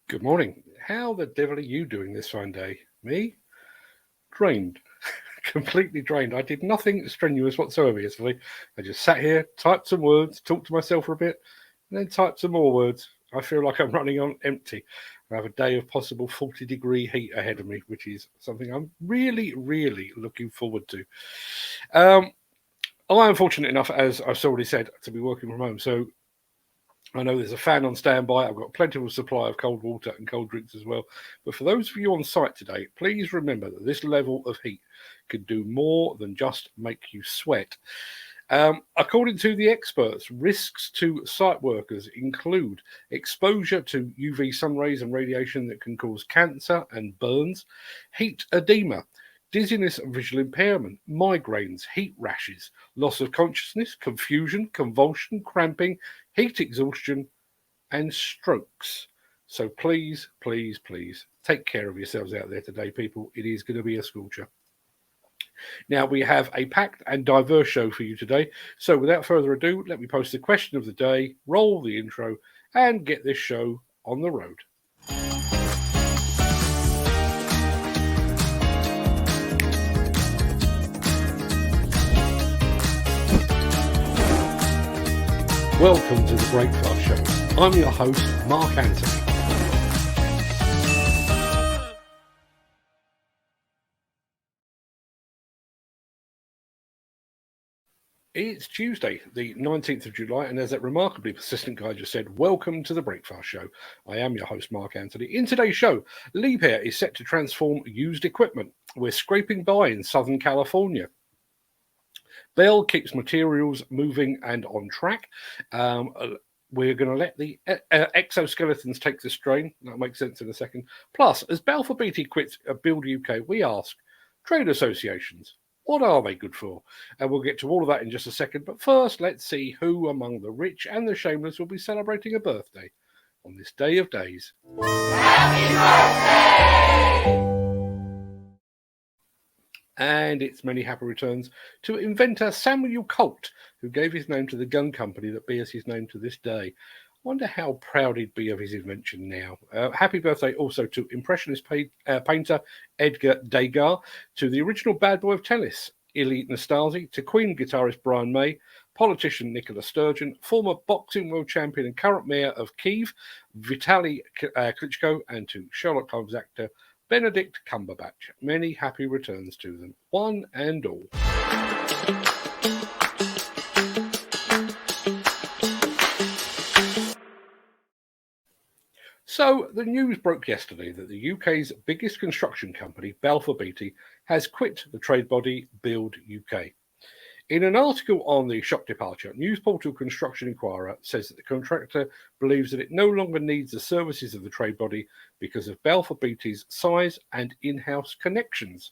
Good morning. How the devil are you doing this fine day? Me? Drained. Completely drained. I did nothing strenuous whatsoever yesterday. I just sat here, typed some words, talked to myself for a bit, and then typed some more words. I feel like I'm running on empty. I have a day of possible 40-degree heat ahead of me, which is something I'm really, really looking forward to. Um, I am fortunate enough, as I've already said, to be working from home. So I know there's a fan on standby. I've got plentiful supply of cold water and cold drinks as well. But for those of you on site today, please remember that this level of heat could do more than just make you sweat. According to the experts, risks to site workers include exposure to UV sun rays and radiation that can cause cancer and burns, heat edema, dizziness and visual impairment, migraines, heat rashes, loss of consciousness, confusion, convulsion, cramping, heat exhaustion, and strokes. So please, please, please take care of yourselves out there today, people. It is going to be a scorcher. Now, we have a packed and diverse show for you today. So without further ado, let me post the question of the day, roll the intro, and get this show on the road. Welcome to the Breakfast Show. I'm your host, Mark Anthony. It's Tuesday, the 19th of July, and as that remarkably persistent guy just said, welcome to the Breakfast Show. I am your host, Mark Anthony. In today's show, Liebherr is set to transform used equipment. We're scraping by in Southern California. Bell keeps materials moving and on track. We're going to let the exoskeletons take the strain. That'll make sense in a second. Plus, as Balfour Beatty quits Build UK, we ask, trade associations, what are they good for? And we'll get to all of that in just a second. But first, let's see who among the rich and the shameless will be celebrating a birthday on this day of days. Happy birthday! And it's many happy returns to inventor Samuel Colt, who gave his name to the gun company that bears his name to this day. I wonder how proud he'd be of his invention now. Happy birthday also to Impressionist painter Edgar Degas, to the original bad boy of tennis, Ilie Nastase, to Queen guitarist Brian May, politician Nicola Sturgeon, former boxing world champion and current mayor of Kyiv, Vitaly Klitschko, and to Sherlock Holmes actor Benedict Cumberbatch. Many happy returns to them, one and all. So, the news broke yesterday that the UK's biggest construction company, Balfour Beatty, has quit the trade body Build UK. In an article on the shock departure, news portal Construction Inquirer says that the contractor believes that it no longer needs the services of the trade body because of Balfour Beatty's size and in-house connections.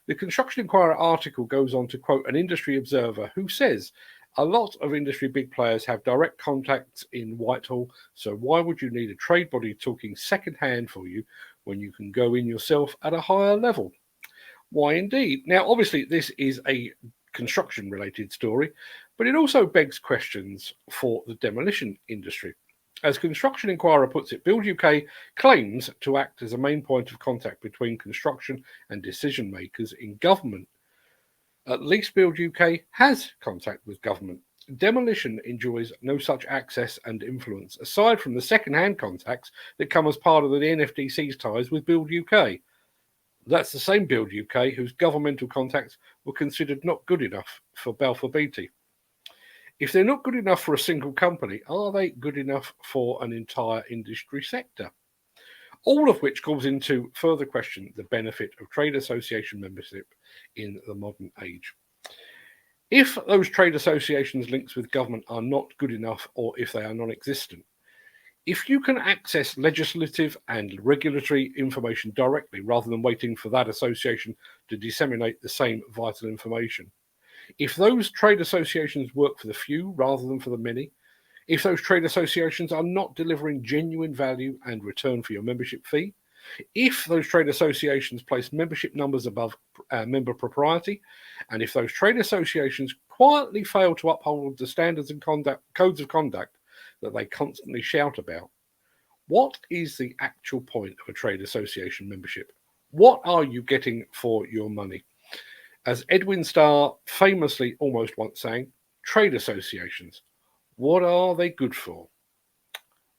The Construction Inquirer article goes on to quote an industry observer who says, a lot of industry big players have direct contacts in Whitehall, so why would you need a trade body talking second-hand for you when you can go in yourself at a higher level? Why indeed? Now, obviously, this is a construction-related story, but it also begs questions for the demolition industry. As Construction Inquirer puts it, Build UK claims to act as a main point of contact between construction and decision makers in government. At least Build UK has contact with government. Demolition enjoys no such access and influence, aside from the second-hand contacts that come as part of the NFDC's ties with Build UK. That's the same Build UK whose governmental contacts were considered not good enough for Balfour Beatty. If they're not good enough for a single company, are they good enough for an entire industry sector? All of which calls into further question the benefit of trade association membership in the modern age. If those trade associations' links with government are not good enough, or if they are non-existent, if you can access legislative and regulatory information directly rather than waiting for that association to disseminate the same vital information, if those trade associations work for the few rather than for the many, if those trade associations are not delivering genuine value and return for your membership fee, if those trade associations place membership numbers above member propriety, and if those trade associations quietly fail to uphold the standards and codes of conduct that they constantly shout about, What is the actual point of a trade association membership? What are you getting for your money? As Edwin Starr famously almost once sang, trade associations, what are they good for?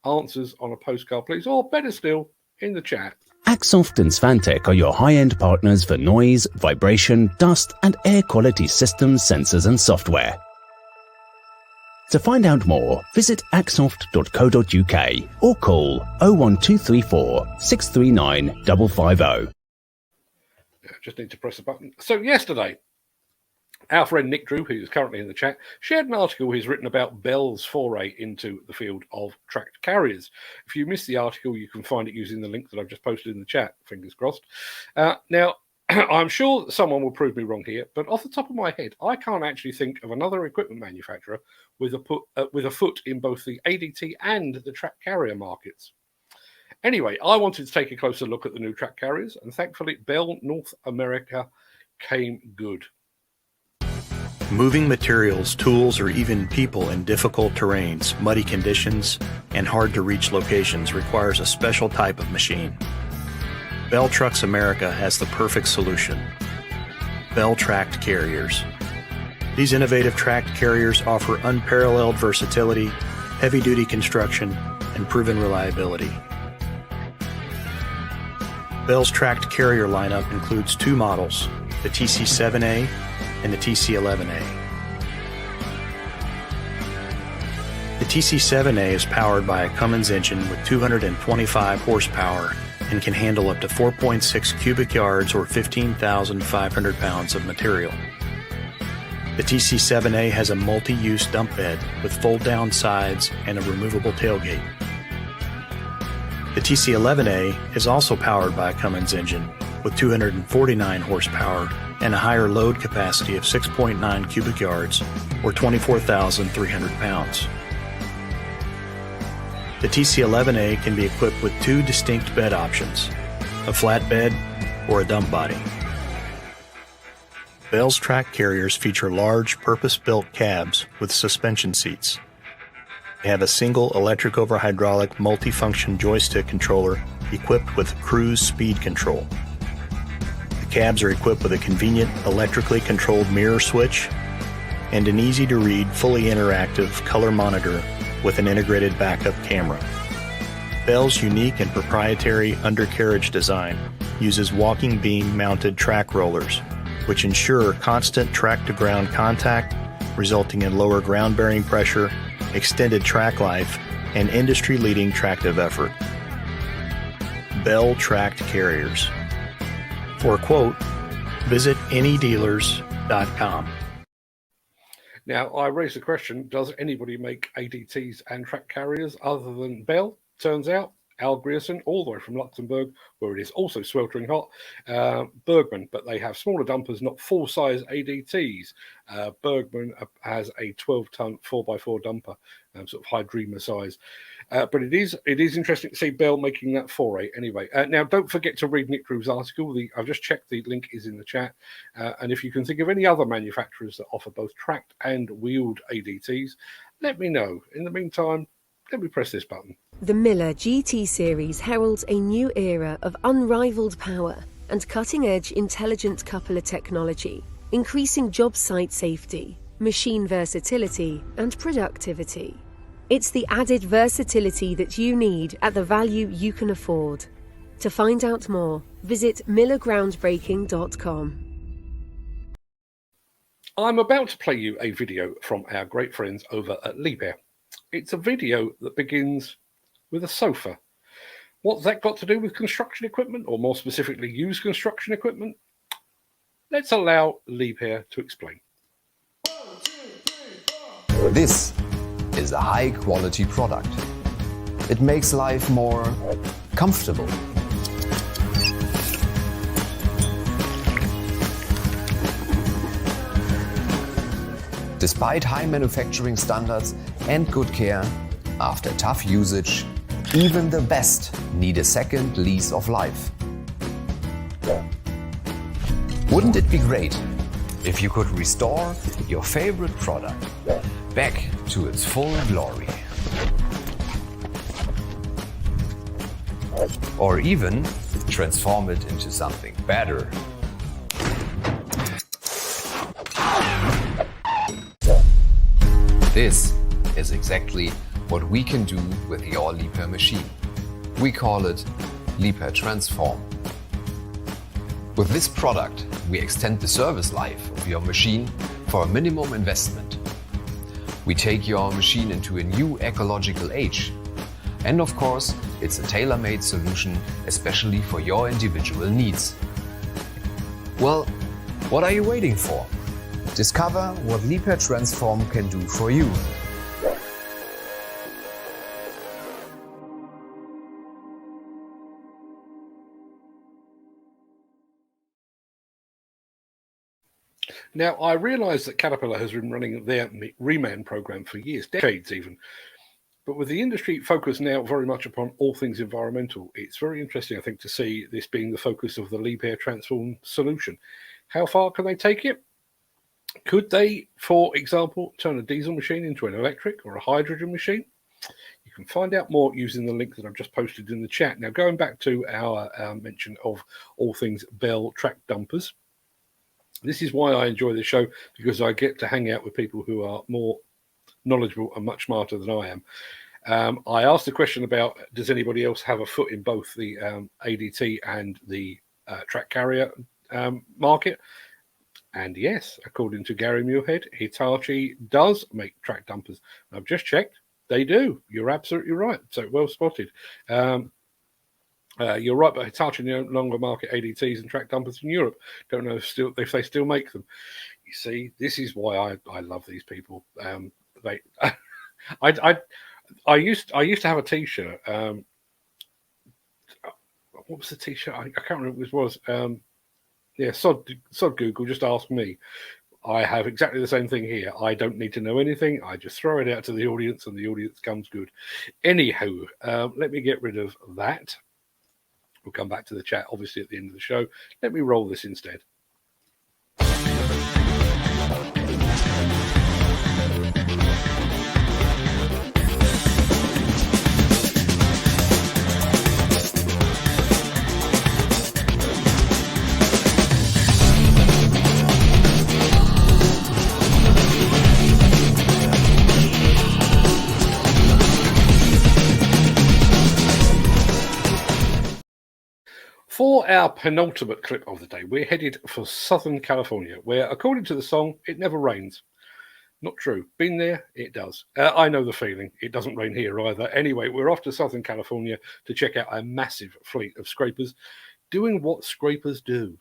Answers on a postcard, please, or better still, in the chat. Axoft and Svantec are your high-end partners for noise, vibration, dust and air quality systems, sensors and software. To find out more, visit axoft.co.uk or call 01234 639 550. Just need to press a button. So yesterday, our friend Nick Drew, who's currently in the chat, shared an article he's written about Bell's foray into the field of tracked carriers. If you missed the article, you can find it using the link that I've just posted in the chat, fingers crossed. Now, I'm sure someone will prove me wrong here, but off the top of my head, I can't actually think of another equipment manufacturer with a foot in both the ADT and the tracked carrier markets. Anyway, I wanted to take a closer look at the new tracked carriers, and thankfully, Bell North America came good. Moving materials, tools, or even people in difficult terrains, muddy conditions, and hard-to-reach locations requires a special type of machine. Bell Trucks America has the perfect solution. Bell Tracked Carriers. These innovative tracked carriers offer unparalleled versatility, heavy-duty construction, and proven reliability. Bell's tracked carrier lineup includes two models, the TC7A and the TC11A. The TC7A is powered by a Cummins engine with 225 horsepower and can handle up to 4.6 cubic yards or 15,500 pounds of material. The TC7A has a multi-use dump bed with fold-down sides and a removable tailgate. The TC11A is also powered by a Cummins engine with 249 horsepower and a higher load capacity of 6.9 cubic yards or 24,300 pounds. The TC11A can be equipped with two distinct bed options, a flat bed or a dump body. Bell's tracked carriers feature large purpose-built cabs with suspension seats. They have a single electric over hydraulic multifunction joystick controller equipped with cruise speed control. The cabs are equipped with a convenient electrically controlled mirror switch and an easy-to-read, fully interactive color monitor with an integrated backup camera. Bell's unique and proprietary undercarriage design uses walking beam mounted track rollers, which ensure constant track-to-ground contact, resulting in lower ground bearing pressure, extended track life, and industry-leading tractive effort. Bell Tracked Carriers. For a quote, visit anydealers.com. Now, I raised the question, does anybody make ADTs and tracked carriers other than Bell? Turns out, Al Grierson, all the way from Luxembourg, where it is also sweltering hot, Bergman, but they have smaller dumpers, not full-size ADTs. Bergman has a 12-ton 4x4 dumper, sort of Hydrema size. But it is interesting to see Bell making that foray anyway. Now, don't forget to read Nick Drew's article. I've just checked, the link is in the chat. And if you can think of any other manufacturers that offer both tracked and wheeled ADTs, let me know. In the meantime, let me press this button. The Miller GT series heralds a new era of unrivaled power and cutting-edge intelligent coupler technology, increasing job site safety, machine versatility, and productivity. It's the added versatility that you need at the value you can afford. To find out more, visit millergroundbreaking.com. I'm about to play you a video from our great friends over at Liebherr. It's a video that begins with a sofa. What's that got to do with construction equipment, or more specifically, used construction equipment? Let's allow Liebherr to explain. This is a high-quality product. It makes life more comfortable. Despite high manufacturing standards and good care, after tough usage, even the best need a second lease of life. Wouldn't it be great if you could restore your favorite product back to its full glory? or even transform it into something better. This is exactly what we can do with your Liebherr machine. We call it Liebherr Transform. With this product, we extend the service life of your machine for a minimum investment. We take your machine into a new ecological age. And of course, it's a tailor-made solution especially for your individual needs. Well, what are you waiting for? Discover what Liebherr Transform can do for you. Now, I realise that Caterpillar has been running their reman program for years, decades even. But with the industry focus now very much upon all things environmental, it's very interesting, I think, to see this being the focus of the Liebherr Transform solution. How far can they take it? Could they, for example, turn a diesel machine into an electric or a hydrogen machine? You can find out more using the link that I've just posted in the chat. Now, going back to our mention of all things Bell tract dumpers, this is why I enjoy the show, because I get to hang out with people who are more knowledgeable and much smarter than I am. I asked the question about, does anybody else have a foot in both the ADT and the track carrier market? And yes, according to Gary Muirhead, Hitachi does make track dumpers. I've just checked. They do. You're absolutely right. So well spotted. You're right, but Hitachi no longer market ADTs and track dumpers in Europe. Don't know if they still make them. You see, this is why I love these people. I used to have a T-shirt. What was the T-shirt? I can't remember what it was. Yeah, sod Google, just ask me. I have exactly the same thing here. I don't need to know anything. I just throw it out to the audience and the audience comes good. Anywho, let me get rid of that. We'll come back to the chat, obviously, at the end of the show. Let me roll this instead. For our penultimate clip of the day, we're headed for Southern California, where, according to the song, it never rains. Not true. Been there? It does. I know the feeling. It doesn't rain here either. Anyway, we're off to Southern California to check out a massive fleet of scrapers doing what scrapers do.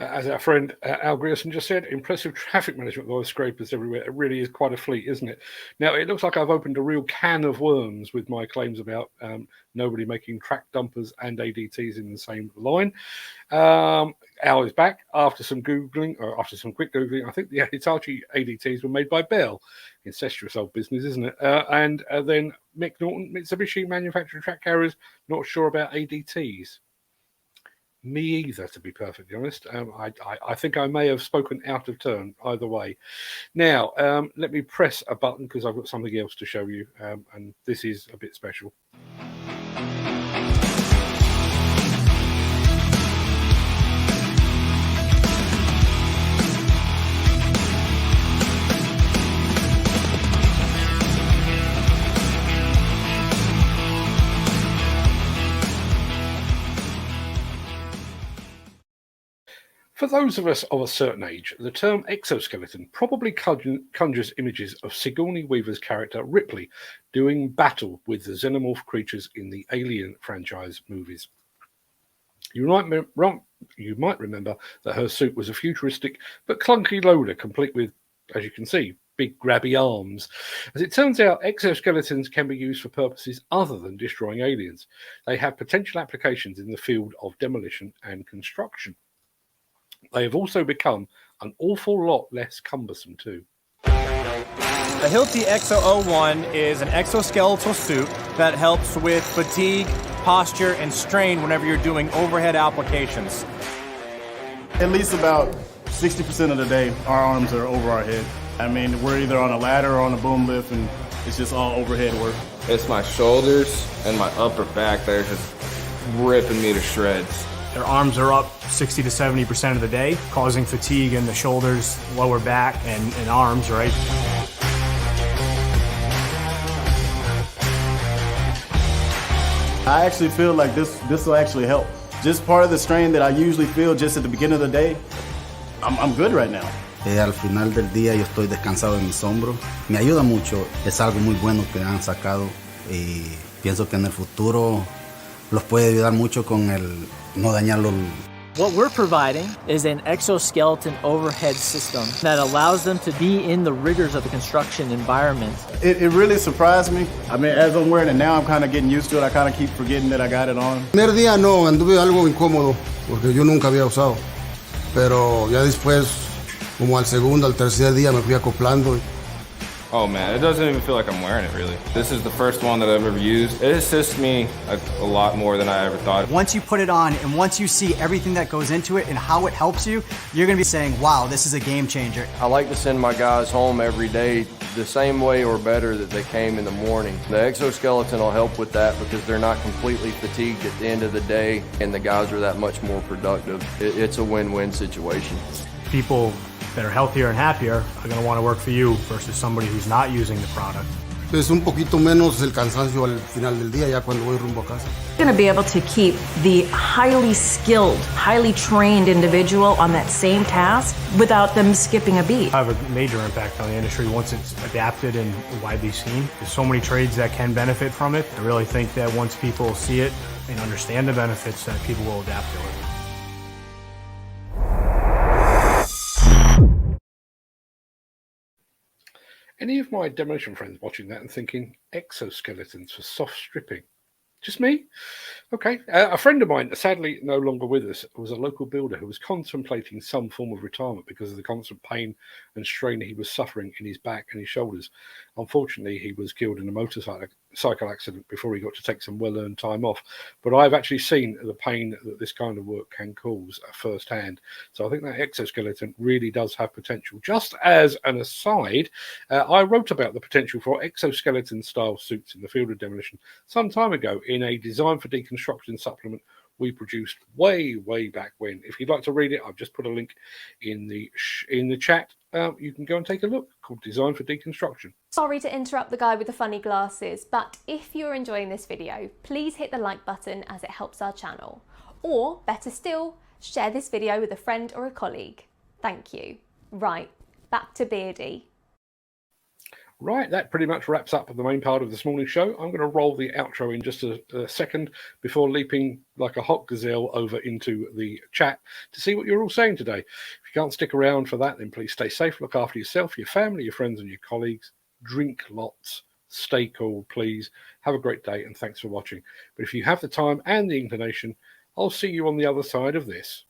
As our friend Al Grierson just said, impressive traffic management by scrapers everywhere. It really is quite a fleet, isn't it? Now, it looks like I've opened a real can of worms with my claims about nobody making tract dumpers and ADTs in the same line. Al is back after some Googling, or after some quick Googling. I think the Hitachi ADTs were made by Bell. Incestuous old business, isn't it? And then Mick Norton, Mitsubishi manufacturing track carriers, not sure about ADTs. Me either, to be perfectly honest. I think I may have spoken out of turn either way. Now, let me press a button because I've got something else to show you, and this is a bit special. For those of us of a certain age, the term exoskeleton probably conjures images of Sigourney Weaver's character Ripley doing battle with the xenomorph creatures in the Alien franchise movies. You might remember that her suit was a futuristic but clunky loader, complete with, as you can see, big grabby arms. As it turns out, exoskeletons can be used for purposes other than destroying aliens. They have potential applications in the field of demolition and construction. They have also become an awful lot less cumbersome too. The Hilti Exo-01 is an exoskeletal suit that helps with fatigue, posture, and strain whenever you're doing overhead applications. At least about 60% of the day, our arms are over our head. I mean, we're either on a ladder or on a boom lift, and it's just all overhead work. It's my shoulders and my upper back that are just ripping me to shreds. Their arms are up 60 to 70% of the day, causing fatigue in the shoulders, lower back, and arms, right? I actually feel like this will actually help. Just part of the strain that I usually feel just at the beginning of the day, I'm good right now. Al final del día yo estoy descansado en mis hombros. Me ayuda mucho, es algo muy bueno que han sacado y pienso que en el futuro los puede ayudar mucho con el no dañarlo. What we're providing is an exoskeleton overhead system that allows them to be in the rigors of the construction environment. It really surprised me. I mean, as I'm wearing it now, I'm kind of getting used to it. I kind of keep forgetting that I got it on. El primer día no, anduve algo incómodo porque yo nunca había usado. Pero ya después, como al segundo, al tercer día me fui acoplando. Oh man, it doesn't even feel like I'm wearing it really. This is the first one that I've ever used. It assists me a lot more than I ever thought. Once you put it on and once you see everything that goes into it and how it helps you, you're gonna be saying, wow, this is a game changer. I like to send my guys home every day the same way or better that they came in the morning. The exoskeleton will help with that because they're not completely fatigued at the end of the day and the guys are that much more productive. It's a win-win situation. People that are healthier and happier are going to want to work for you versus somebody who's not using the product. Es un poquito menos el cansancio al final del día ya cuando voy rumbo a casa. You're going to be able to keep the highly skilled, highly trained individual on that same task without them skipping a beat. Have a major impact on the industry once it's adapted and widely seen. There's so many trades that can benefit from it. I really think that once people see it and understand the benefits, that people will adapt to it. Any of my demolition friends watching that and thinking, exoskeletons for soft stripping? Just me? Okay. A friend of mine, sadly no longer with us, was a local builder who was contemplating some form of retirement because of the constant pain and strain he was suffering in his back and his shoulders. Unfortunately, he was killed in a motorcycle accident before he got to take some well-earned time off. But I've actually seen the pain that this kind of work can cause firsthand. So I think that exoskeleton really does have potential. Just as an aside, I wrote about the potential for exoskeleton-style suits in the field of demolition some time ago in a Design for Deconstruction supplement we produced way back when. If you'd like to read it, I've just put a link in the chat. You can go and take a look, called Design for Deconstruction. Sorry to interrupt the guy with the funny glasses, but if you're enjoying this video, please hit the like button as it helps our channel. Or, better still, share this video with a friend or a colleague. Thank you. Right, back to Beardy. Right, that pretty much wraps up the main part of this morning's show. I'm going to roll the outro in just a second before leaping like a hot gazelle over into the chat to see what you're all saying today. If you can't stick around for that, then please stay safe, look after yourself, your family, your friends and your colleagues. Drink lots, stay cool, please. Have a great day and thanks for watching. But if you have the time and the inclination, I'll see you on the other side of this.